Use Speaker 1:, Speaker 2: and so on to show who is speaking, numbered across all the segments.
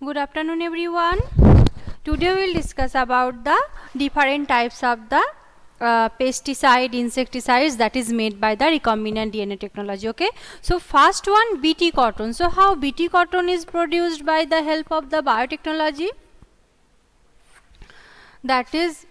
Speaker 1: Good afternoon everyone. Today we will discuss about the different types of the pesticide, insecticides that is made by the recombinant DNA technology. Okay, so first one, BT cotton. So how BT cotton is produced by the help of the biotechnology? That is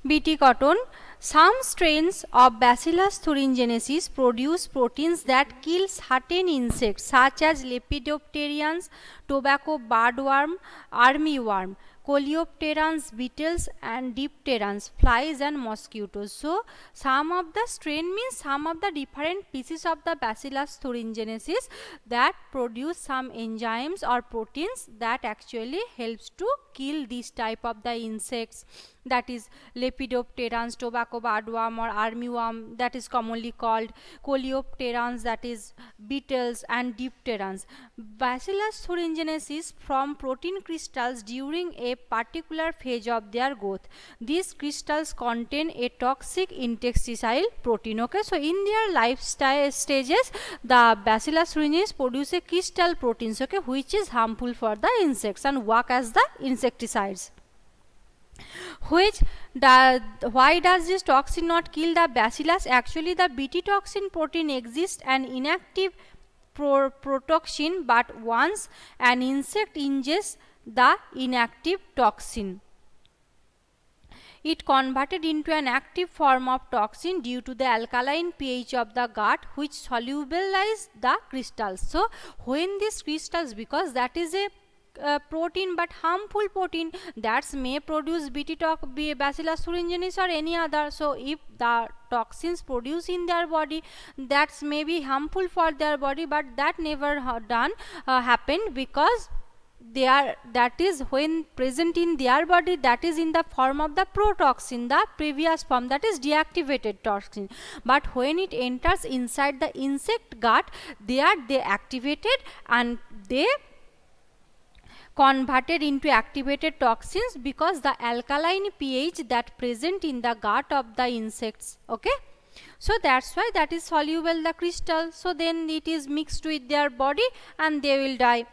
Speaker 1: BT cotton. Some strains of Bacillus thuringiensis produce proteins that kill certain insects such as Lepidopterans, tobacco birdworm, armyworm, coleopterans, beetles and dipterans, flies and mosquitoes. So some of the strain means some of the different species of the Bacillus thuringiensis that produce some enzymes or proteins that actually helps to kill this type of the insects, that is Lepidopterans, tobacco birdworm or armyworm that is commonly called, coleopterans that is beetles and dipterans. Bacillus thuringiensis form protein crystals during a particular phase of their growth. These crystals contain a toxic insecticidal protein. Okay, so in their lifestyle stages the Bacillus thuringiensis produce a crystal proteins, okay, which is harmful for the insects and work as the insecticides. Why does this toxin not kill the bacillus? Actually the BT toxin protein exists an inactive protoxin, but once an insect ingests the inactive toxin, it converted into an active form of toxin due to the alkaline pH of the gut, which solubilize the crystals. So when these crystals, because that is a protein but harmful protein that may produce Bacillus thuringiensis or any other, so if the toxins produced in their body that may be harmful for their body, but that never happened because they are, that is when present in their body, that is in the form of the protoxin, the previous form, that is deactivated toxin, but when it enters inside the insect gut, they activated and they converted into activated toxins because the alkaline pH that present in the gut of the insects. Okay, so that's why that is soluble the crystal, so then it is mixed with their body and they will die.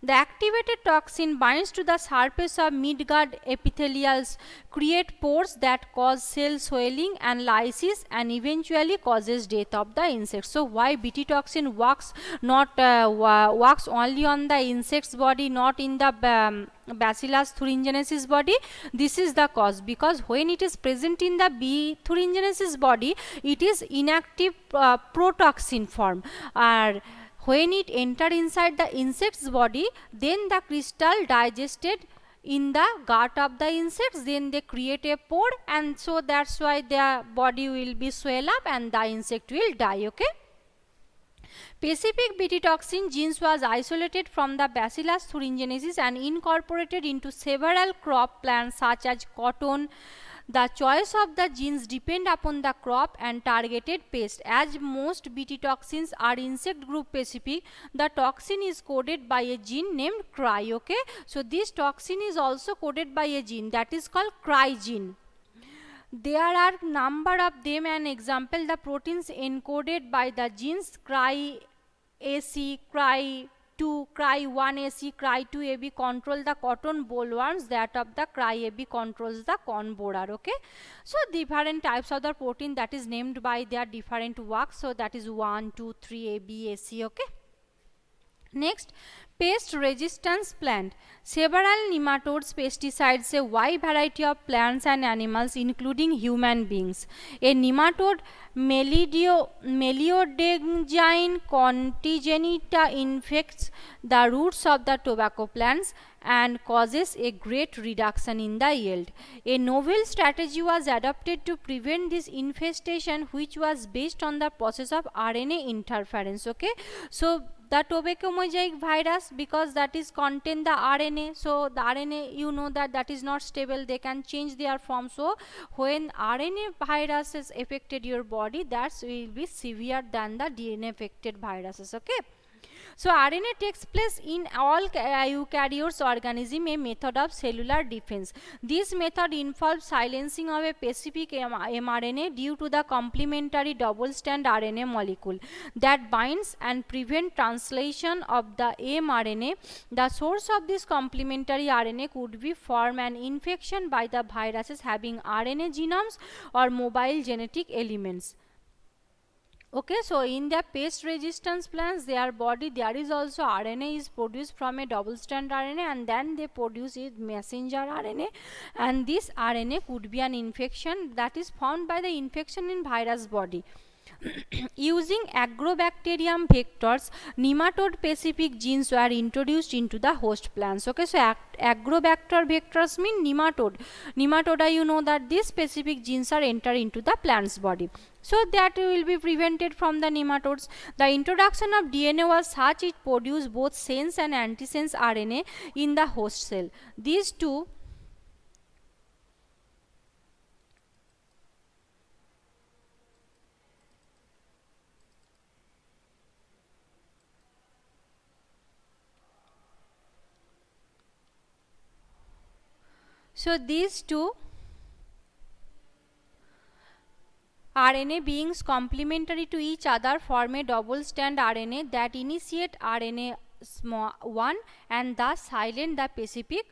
Speaker 1: The activated toxin binds to the surface of midgut epithelials, create pores that cause cell swelling and lysis and eventually causes death of the insect. So why BT toxin works works only on the insect's body, not in the Bacillus thuringiensis body? This is the cause, because when it is present in the B thuringiensis body, it is inactive protoxin form, when it enter inside the insect's body, then the crystal digested in the gut of the insects, then they create a pore, and so that's why their body will be swell up and the insect will die. Okay, specific BT toxin genes was isolated from the Bacillus thuringiensis and incorporated into several crop plants such as cotton. The choice of the genes depend upon the crop and targeted pest. As most BT toxins are insect group specific, the toxin is coded by a gene named CRY. Okay, so this toxin is also coded by a gene that is called CRY gene. There are number of them. An example, the proteins encoded by the genes CRY-AC, CRY2, CRY1AC, CRY2AB control the cotton bollworms, that of the CRY-AB controls the corn borer. Okay, so different types of the protein that is named by their different works, so that is 1, 2, 3, AB, AC. Okay, next, pest resistance plant. Several nematodes, pesticides, a wide variety of plants and animals including human beings. A nematode, Meliodengine contigenita, infects the roots of the tobacco plants and causes a great reduction in the yield. A novel strategy was adopted to prevent this infestation, which was based on the process of RNA interference. Okay, so the tobacco mosaic virus, because that is contain the RNA, so the RNA, you know that is not stable, they can change their form. So when RNA virus has affected your body, that will be severe than the DNA affected viruses. Okay, So RNA takes place in all eukaryotes organism, a method of cellular defense. This method involves silencing of a specific mRNA due to the complementary double-strand RNA molecule that binds and prevent translation of the mRNA. The source of this complementary RNA could be form an infection by the viruses having RNA genomes or mobile genetic elements. Okay, so in the pest resistance plants, their body, there is also RNA is produced from a double strand RNA, and then they produce it messenger RNA, and this RNA could be an infection that is found by the infection in virus body. Using agrobacterium vectors, nematode specific genes were introduced into the host plants. Okay, so agrobacter vectors mean nematode. Nematoda, you know that these specific genes are enter into the plant's body. So that will be prevented from the nematodes. The introduction of DNA was such it produced both sense and antisense RNA in the host cell. These two RNA beings complementary to each other form a double strand RNA that initiate RNA 1 and thus silent the specific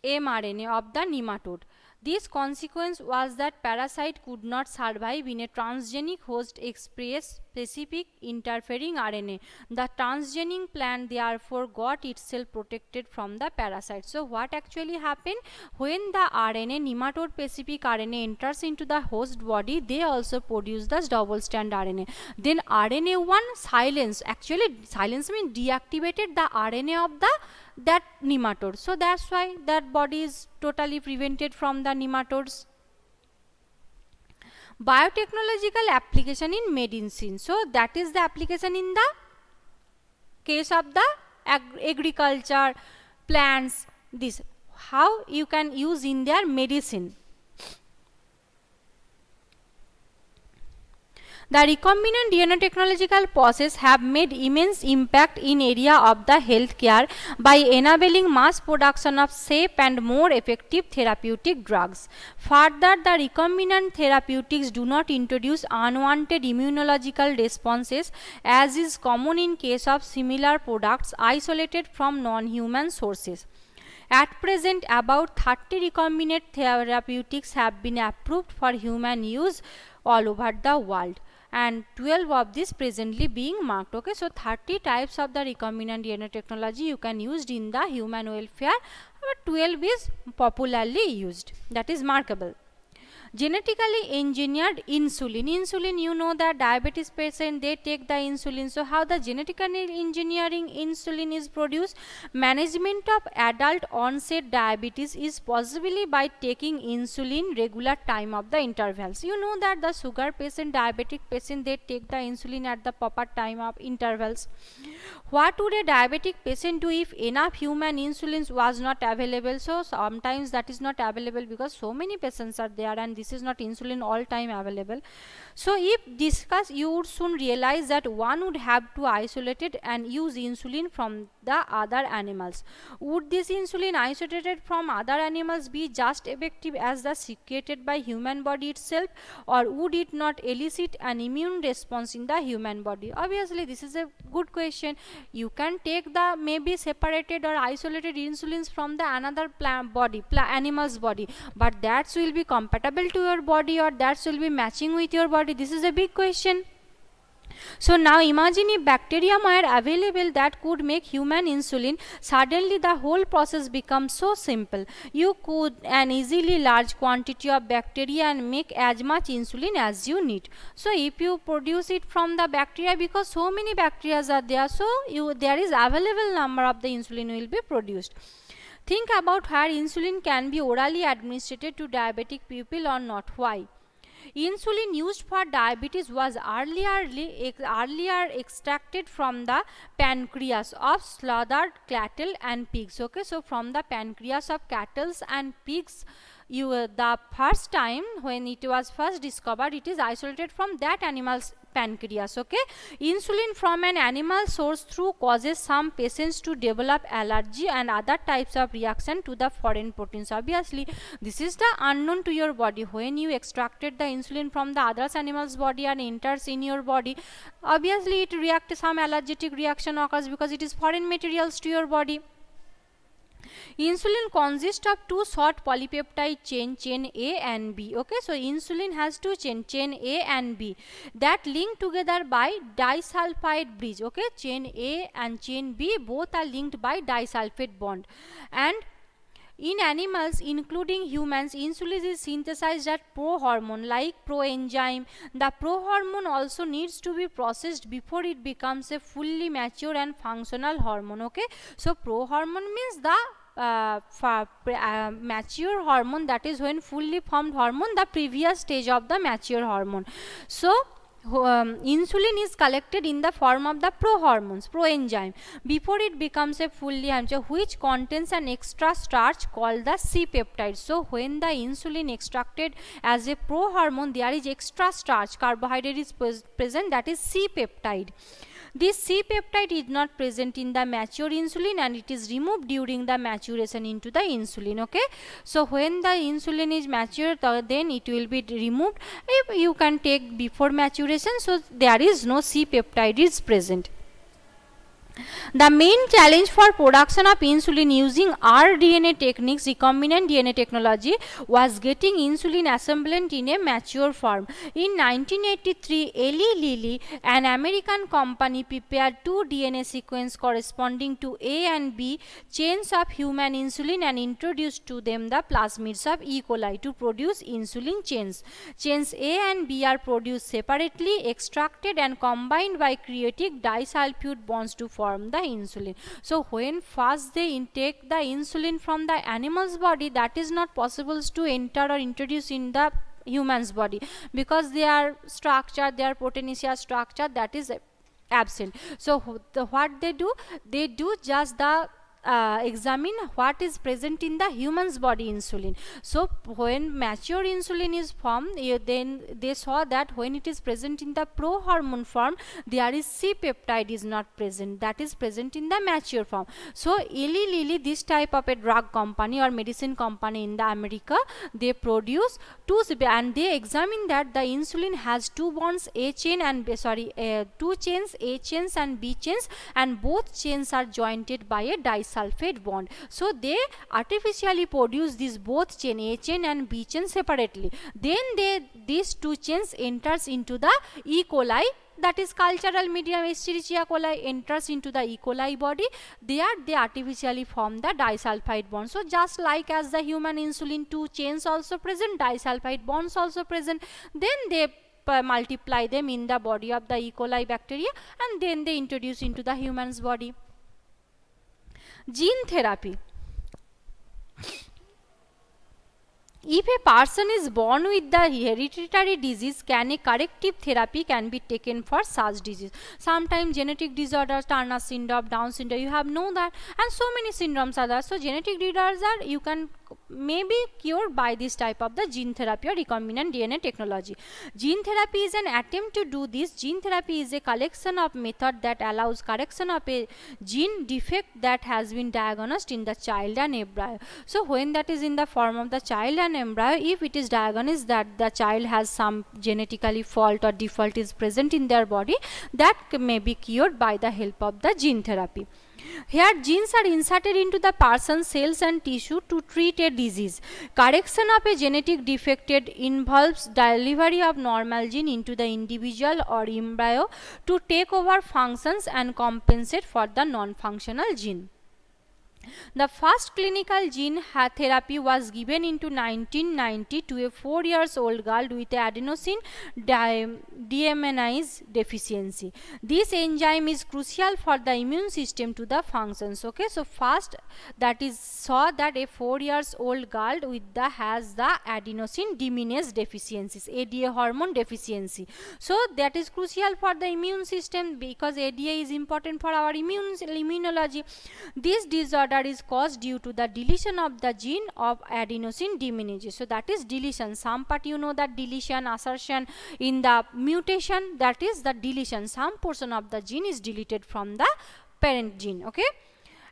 Speaker 1: mRNA of the nematode. This consequence was that parasite could not survive in a transgenic host express specific interfering RNA. The transgenic plant therefore got itself protected from the parasite. So what actually happened when the RNA nematode specific RNA enters into the host body, they also produce this double strand RNA. Then RNA1 silence, actually silence means deactivated the RNA of that nematode. So that's why that body is totally prevented from the nematodes. Biotechnological application in medicine. So that is the application in the case of the agriculture, plants, this how you can use in their medicine. The recombinant DNA technological process have made immense impact in area of the healthcare by enabling mass production of safe and more effective therapeutic drugs. Further, the recombinant therapeutics do not introduce unwanted immunological responses as is common in case of similar products isolated from non-human sources. At present, about 30 recombinant therapeutics have been approved for human use all over the world, and 12 of these presently being marked. Okay, so 30 types of the recombinant DNA technology you can use in the human welfare, but 12 is popularly used. That is markable. Genetically engineered insulin. Insulin, you know that diabetes patient, they take the insulin. So how the genetically engineering insulin is produced? Management of adult onset diabetes is possibly by taking insulin regular time of the intervals. You know that the sugar patient, diabetic patient, they take the insulin at the proper time of intervals. What would a diabetic patient do if enough human insulin was not available? So sometimes that is not available because so many patients are there and this is not insulin all time available. So if discussed, you would soon realize that one would have to isolate it and use insulin from the other animals. Would this insulin isolated from other animals be just effective as the secreted by human body itself, or would it not elicit an immune response in the human body? Obviously this is a good question. You can take the maybe separated or isolated insulins from the another animal's body, but that will be compatible to your body or that will be matching with your body? This is a big question. So now imagine if bacteria were available that could make human insulin, suddenly the whole process becomes so simple. You could an easily large quantity of bacteria and make as much insulin as you need. So if you produce it from the bacteria, because so many bacteria are there, so there is available number of the insulin will be produced. Think about where insulin can be orally administered to diabetic people or not. Why? Insulin used for diabetes was earlier extracted from the pancreas of slaughtered cattle and pigs. Okay, so from the pancreas of cattle and pigs, the first time when it was first discovered, it is isolated from that animal's pancreas. Okay, insulin from an animal source through causes some patients to develop allergy and other types of reaction to the foreign proteins. Obviously this is the unknown to your body. When you extracted the insulin from the other animal's body and enters in your body, obviously it reacts, some allergic reaction occurs because it is foreign materials to your body. Insulin consists of two short polypeptide chain A and B. Okay, so insulin has two chain A and B, that link together by disulfide bridge. Okay, chain A and chain B both are linked by disulfide bond. And in animals, including humans, insulin is synthesized as prohormone like proenzyme. The prohormone also needs to be processed before it becomes a fully mature and functional hormone. Okay, so prohormone means the mature hormone, that is when fully formed hormone, the previous stage of the mature hormone. So insulin is collected in the form of the prohormones, proenzyme, before it becomes a fully mature, which contains an extra starch called the C-peptide. So when the insulin extracted as a prohormone, there is extra starch, carbohydrate is present, that is C-peptide. This C-peptide is not present in the mature insulin and it is removed during the maturation into the insulin. Okay, so when the insulin is mature, then it will be removed. If you can take before maturation, so there is no C-peptide is present. The main challenge for production of insulin using rDNA techniques, recombinant DNA technology, was getting insulin assembled in a mature form. In 1983, Eli Lilly, an American company, prepared two DNA sequences corresponding to A and B chains of human insulin and introduced to them the plasmids of E. coli to produce insulin chains. Chains A and B are produced separately, extracted and combined by creating disulfide bonds to form the insulin. So when first they intake the insulin from the animal's body, that is not possible to enter or introduce in the human's body because their structure, their proteinaceous structure, that is absent. So what they do just the examine what is present in the human's body insulin. So when mature insulin is formed, then they saw that when it is present in the prohormone form, there is C-peptide is not present, that is present in the mature form. So Eli Lilly, this type of a drug company or medicine company in the America, they produce two, and they examine that the insulin has two bonds, A chain and two chains, A chains and B chains, and both chains are jointed by a disulfide bond. So they artificially produce these both chain, A chain and B chain separately. Then these two chains enters into the E. coli, that is cultural medium Escherichia coli, enters into the E. coli body. There they artificially form the disulfide bond. So just like as the human insulin, two chains also present, disulfide bonds also present. Then they multiply them in the body of the E. coli bacteria and then they introduce into the human's body. Gene therapy. If a person is born with the hereditary disease, can a corrective therapy can be taken for such disease? Sometimes genetic disorders, Turner syndrome, Down syndrome, you have known that, and so many syndromes are there. So genetic disorders are, you can may be cured by this type of the gene therapy or recombinant DNA technology. Gene therapy is an attempt to do this. Gene therapy is a collection of method that allows correction of a gene defect that has been diagnosed in the child and embryo. So when that is in the form of the child and embryo, if it is diagnosed that the child has some genetically fault or default is present in their body, that may be cured by the help of the gene therapy. Here genes are inserted into the person's cells and tissue to treat a disease. Correction of a genetic defect involves delivery of normal gene into the individual or embryo to take over functions and compensate for the non-functional gene. The first clinical gene therapy was given into 1990 to a 4-year-old girl with adenosine deaminase deficiency. This enzyme is crucial for the immune system to the functions. Okay, so first that is saw that a 4-year-old girl with has the adenosine deaminase deficiencies, ADA hormone deficiency. So that is crucial for the immune system because ADA is important for our immunology. This disorder disorder is caused due to the deletion of the gene of adenosine deaminase. So that is deletion. Some part you know that deletion, assertion in the mutation, that is the deletion. Some portion of the gene is deleted from the parent gene. Okay.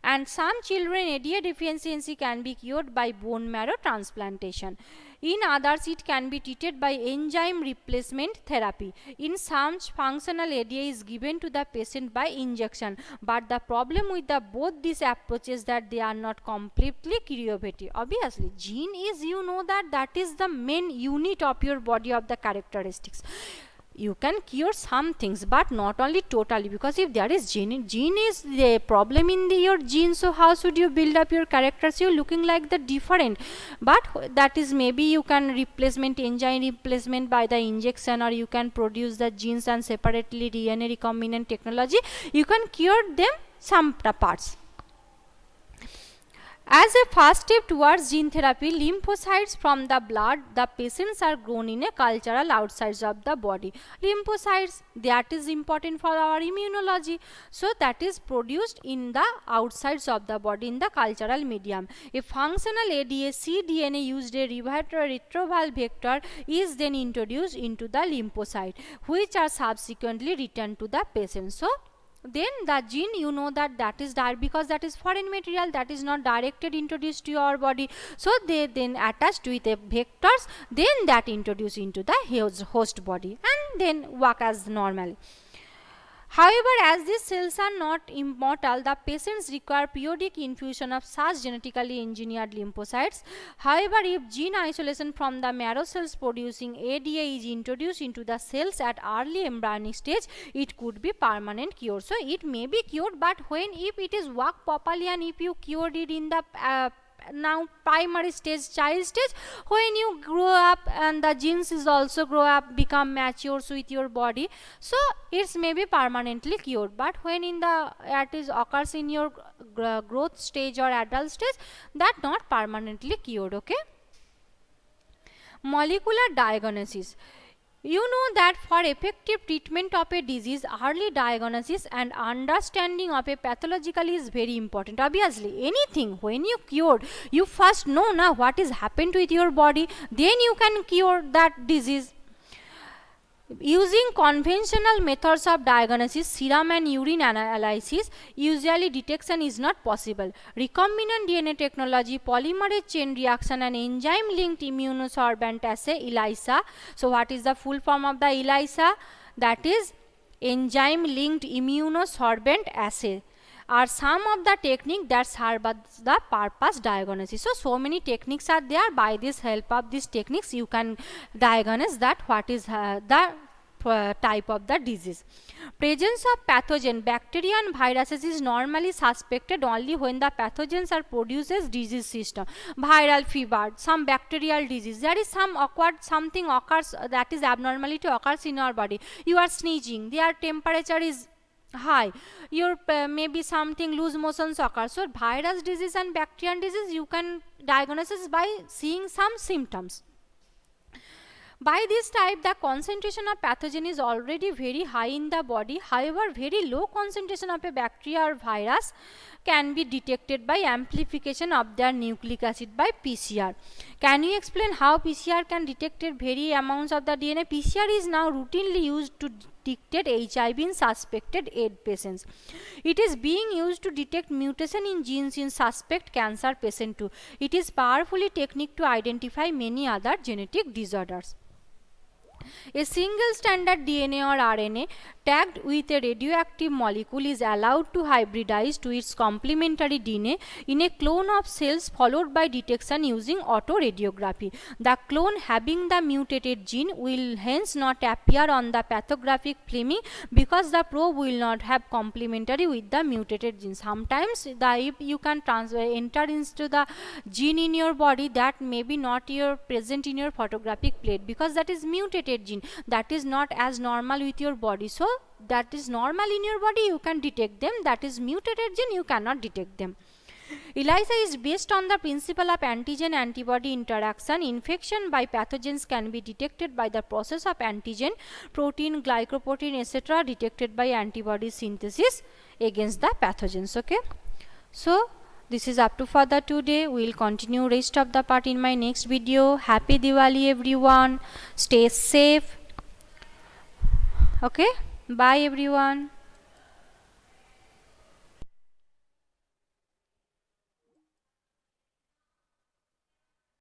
Speaker 1: And some children ADA deficiency can be cured by bone marrow transplantation. In others, it can be treated by enzyme replacement therapy. In some, functional ADA is given to the patient by injection. But the problem with the both these approaches that they are not completely curative. Obviously, gene is, you know, that is the main unit of your body of the characteristics. You can cure some things, but not only totally, because if there is gene is the problem in your gene, so how should you build up your characters? You looking like the different, but that is maybe you can replacement, enzyme replacement by the injection, or you can produce the genes and separately DNA recombinant technology, you can cure them some parts. As a first step towards gene therapy, lymphocytes from the blood, the patients are grown in a cultural outsides of the body. Lymphocytes, that is important for our immunology. So that is produced in the outsides of the body in the cultural medium. A functional ADA cDNA used a retroviral vector is then introduced into the lymphocyte, which are subsequently returned to the patient. So then the gene, you know, that is because that is foreign material, that is not directed introduced to your body, so they then attached with a vectors, then that introduced into the host body and then work as normal. However, as these cells are not immortal, the patients require periodic infusion of such genetically engineered lymphocytes. However, if gene isolation from the marrow cells producing ADA is introduced into the cells at early embryonic stage, it could be permanent cure. So it may be cured, but if it is work properly and if you cured it in the now primary stage, child stage, when you grow up and the genes is also grow up, become mature with your body, so it's maybe permanently cured. But when in the occurs in your growth stage or adult stage, that not permanently cured. Okay. Molecular diagnosis. You know that for effective treatment of a disease, early diagnosis and understanding of a pathologically is very important. Obviously, anything when you cured, you first know now what is happened with your body, then you can cure that disease. Using conventional methods of diagnosis, serum and urine analysis, usually detection is not possible. Recombinant DNA technology, polymerase chain reaction and enzyme-linked immunosorbent assay, ELISA. So what is the full form of the ELISA? That is enzyme-linked immunosorbent assay are some of the techniques that serve as the purpose diagnosis. So many techniques are there. By this help of these techniques, you can diagnose that what is the type of the disease. Presence of pathogen, bacteria and viruses is normally suspected only when the pathogens are produces disease system. Viral fever, some bacterial disease, there is some something occurs, that is abnormality occurs in our body. You are sneezing, their temperature is high, your maybe something loose motions occur. So virus disease and bacterial disease you can diagnose by seeing some symptoms. By this type, the concentration of pathogen is already very high in the body. However, very low concentration of a bacteria or virus can be detected by amplification of their nucleic acid by PCR. Can you explain how PCR can detect very amounts of the DNA? PCR is now routinely used to detect HIV in suspected AIDS patients. It is being used to detect mutation in genes in suspect cancer patient too. It is powerfully technique to identify many other genetic disorders. A single standard DNA or RNA tagged with a radioactive molecule is allowed to hybridize to its complementary DNA in a clone of cells, followed by detection using autoradiography. The clone having the mutated gene will hence not appear on the pathographic filming because the probe will not have complementary with the mutated gene. Sometimes if you can enter into the gene in your body that may be not present in your photographic plate because that is mutated gene, that is not as normal with your body. So that is normal in your body, you can detect them. That is mutated gene, you cannot detect them. ELISA is based on the principle of antigen-antibody interaction. Infection by pathogens can be detected by the process of antigen, protein, glycoprotein, etc. detected by antibody synthesis against the pathogens. Okay. So This is up to for the today. We'll continue rest of the part in my next video. Happy Diwali everyone. Stay safe. Okay. Bye everyone.